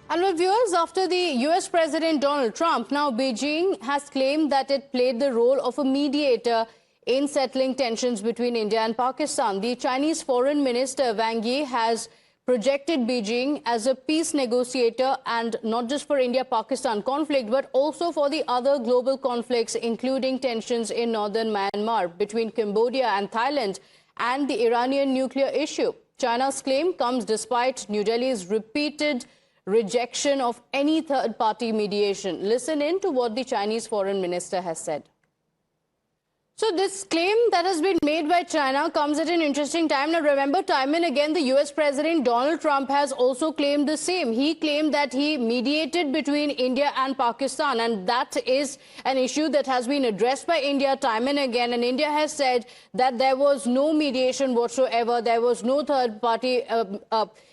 And well, viewers, after the US President Donald Trump, now Beijing has claimed that it played the role of a mediator in settling tensions between India and Pakistan. The Chinese Foreign Minister Wang Yi has projected Beijing as a peace negotiator, and not just for India-Pakistan conflict, but also for the other global conflicts, including tensions in northern Myanmar, between Cambodia and Thailand, and the Iranian nuclear issue. China's claim comes despite New Delhi's repeated rejection of any third-party mediation. Listen in to what the Chinese foreign minister has said. So this claim that has been made by China comes at an interesting time. Now remember, time and again, the US President Donald Trump has also claimed the same. He claimed that he mediated between India and Pakistan, and that is an issue that has been addressed by India time and again. And India has said that there was no mediation whatsoever, there was no third-party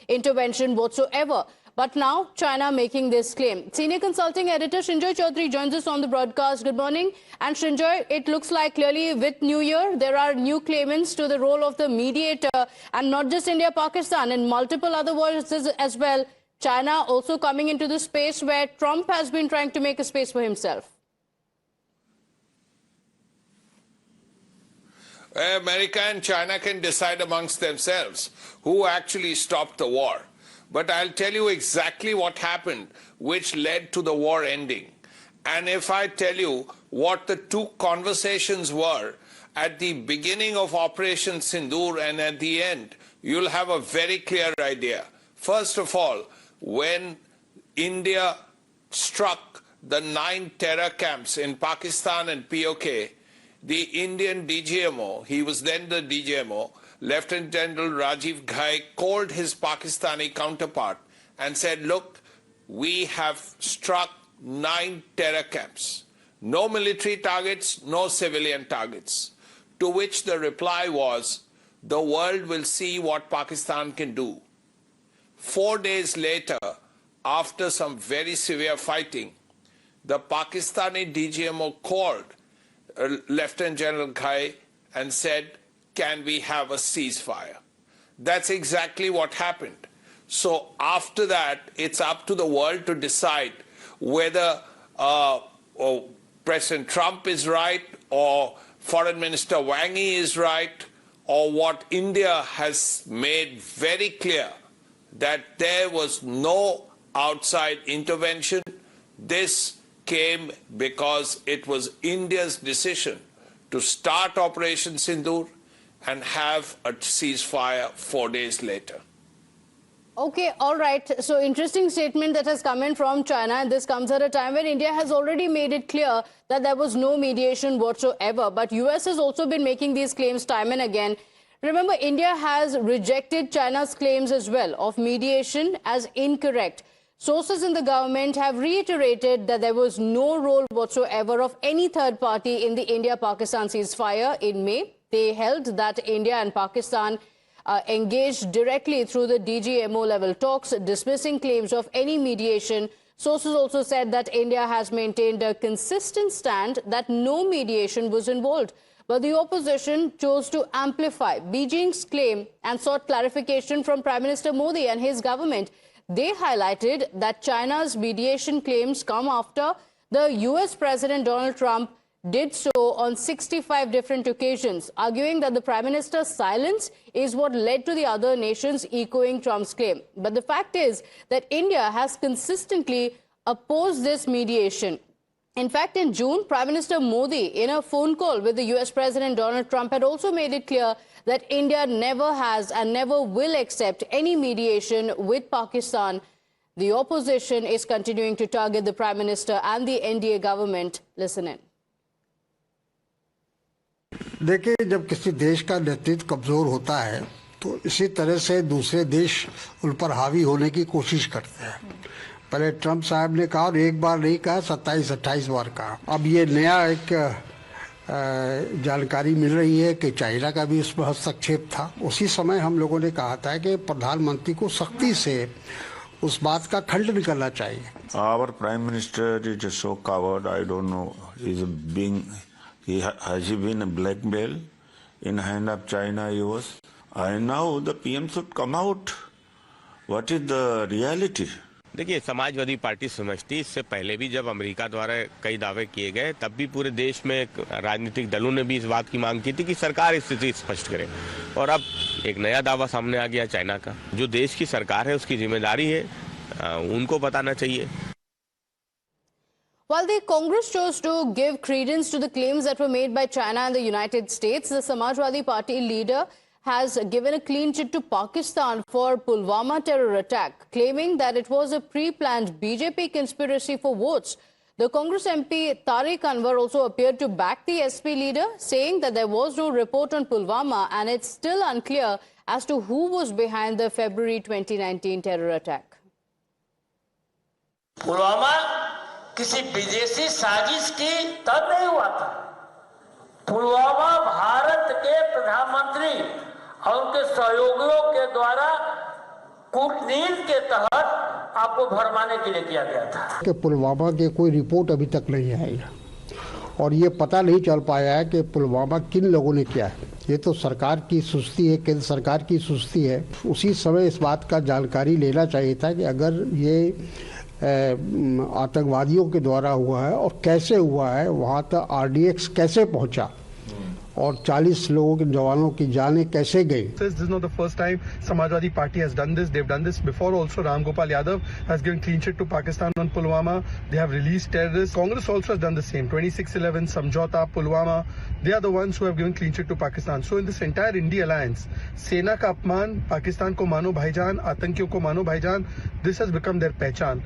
intervention whatsoever. But now, China making this claim. Senior consulting editor Srinjoy Chaudhary joins us on the broadcast. Good morning. And Srinjoy, it looks like clearly with New Year, there are new claimants to the role of the mediator, and not just India, Pakistan, and multiple other worlds as well. China also coming into the space where Trump has been trying to make a space for himself. America and China can decide amongst themselves who actually stopped the war. But I'll tell you exactly what happened, which led to the war ending. And if I tell you what the two conversations were at the beginning of Operation Sindoor and at the end, you'll have a very clear idea. First of all, when India struck the 9 terror camps in Pakistan and POK, the Indian DGMO, he was then the DGMO, Lieutenant General Rajiv Ghai, called his Pakistani counterpart and said, look, we have struck 9 terror camps. No military targets, no civilian targets. To which the reply was, the world will see what Pakistan can do. 4 days later, after some very severe fighting, the Pakistani DGMO called Lieutenant General Ghai and said, can we have a ceasefire? That's exactly what happened. So after that, it's up to the world to decide whether President Trump is right, or Foreign Minister Wang Yi is right, or what India has made very clear, that there was no outside intervention. This came because it was India's decision to start Operation Sindoor and have a ceasefire 4 days later. Okay, all right. So interesting statement that has come in from China, and this comes at a time when India has already made it clear that there was no mediation whatsoever. But US has also been making these claims time and again. Remember, India has rejected China's claims as well of mediation as incorrect. Sources in the government have reiterated that there was no role whatsoever of any third party in the India-Pakistan ceasefire in May. They held that India and Pakistan engaged directly through the DGMO level talks, dismissing claims of any mediation. Sources also said that India has maintained a consistent stand that no mediation was involved. But the opposition chose to amplify Beijing's claim and sought clarification from Prime Minister Modi and his government. They highlighted that China's mediation claims come after the US President Donald Trump did so on 65 different occasions, arguing that the Prime Minister's silence is what led to the other nations echoing Trump's claim. But the fact is that India has consistently opposed this mediation. In fact, in June, Prime Minister Modi, in a phone call with the US President Donald Trump, had also made it clear that India never has and never will accept any mediation with Pakistan. The opposition is continuing to target the Prime Minister and the NDA government. Listen in. देखिए, जब किसी देश का नेतृत्व कमजोर होता है तो इसी तरह से दूसरे देश उन पर हावी होने की कोशिश करते हैं। पहले ट्रम्प साहब ने कहा और एक बार नहीं कहा, 27-28 बार कहा। अब ये नया एक जानकारी मिल रही है कि चाइना का भी इसमें हस्तक्षेप था। उसी समय हम लोगों ने कहा था कि प्रधानमंत्री को सख्ती से उस बात का खंडन करना चाहिए। Our Prime Minister is so coward, I don't know, has he been blackmailed in hand of China, US? And now the PM should come out. What is the reality? देखिए, समाजवादी पार्टी समझती, इससे पहले भी जब अमेरिका द्वारा कई दावे किए गए तब भी पूरे देश में राजनीतिक दलों ने भी इस बात की मांग की थी कि सरकार स्थिति स्पष्ट करे। और अब एक नया दावा सामने आ गया चाइना का। जो देश की सरकार है उसकी जिम्मेदारी है, उनको बताना चाहिए। While the Congress chose to give credence to the claims that were made by China and the United States, the Samajwadi Party leader has given a clean chit to Pakistan for Pulwama terror attack, claiming that it was a pre-planned BJP conspiracy for votes. The Congress MP Tariq Anwar also appeared to back the SP leader, saying that there was no report on Pulwama and it's still unclear as to who was behind the February 2019 terror attack. Pulwama किसी विदेशी साजिश की तब नहीं हुआ था। पुलवामा भारत के प्रधानमंत्री और उनके सहयोगियों के द्वारा कूटनीति के तहत आपको भरमाने के लिए किया गया था। कि पुलवामा की कोई रिपोर्ट अभी तक नहीं आई है और ये पता नहीं चल पाया है कि पुलवामा किन लोगों ने किया है। ये तो सरकार की सुस्ती है, केंद्र सरकार की सुस्ती है। उसी समय इस बात का जानकारी लेना चाहिए था कि अगर ये आतंकवादियों के द्वारा हुआ है और कैसे हुआ है, वहाँ तक RDX कैसे पहुँचा और 40 लोगों के जवानों की जानें कैसे गई। This is not the first time Samajwadi Party has done this. They've done this before also. Ram Gopal Yadav has given clean chit to Pakistan on Pulwama. They have released terrorists. Congress also has done the same. 26/11, Samjhauta, Pulwama. They are the ones who have given clean chit to Pakistan. So in this entire India alliance, सेना का अपमान, पाकिस्तान को मानो भाईजान, आतंकियों को मानो भाईजान, this has become their पहचान।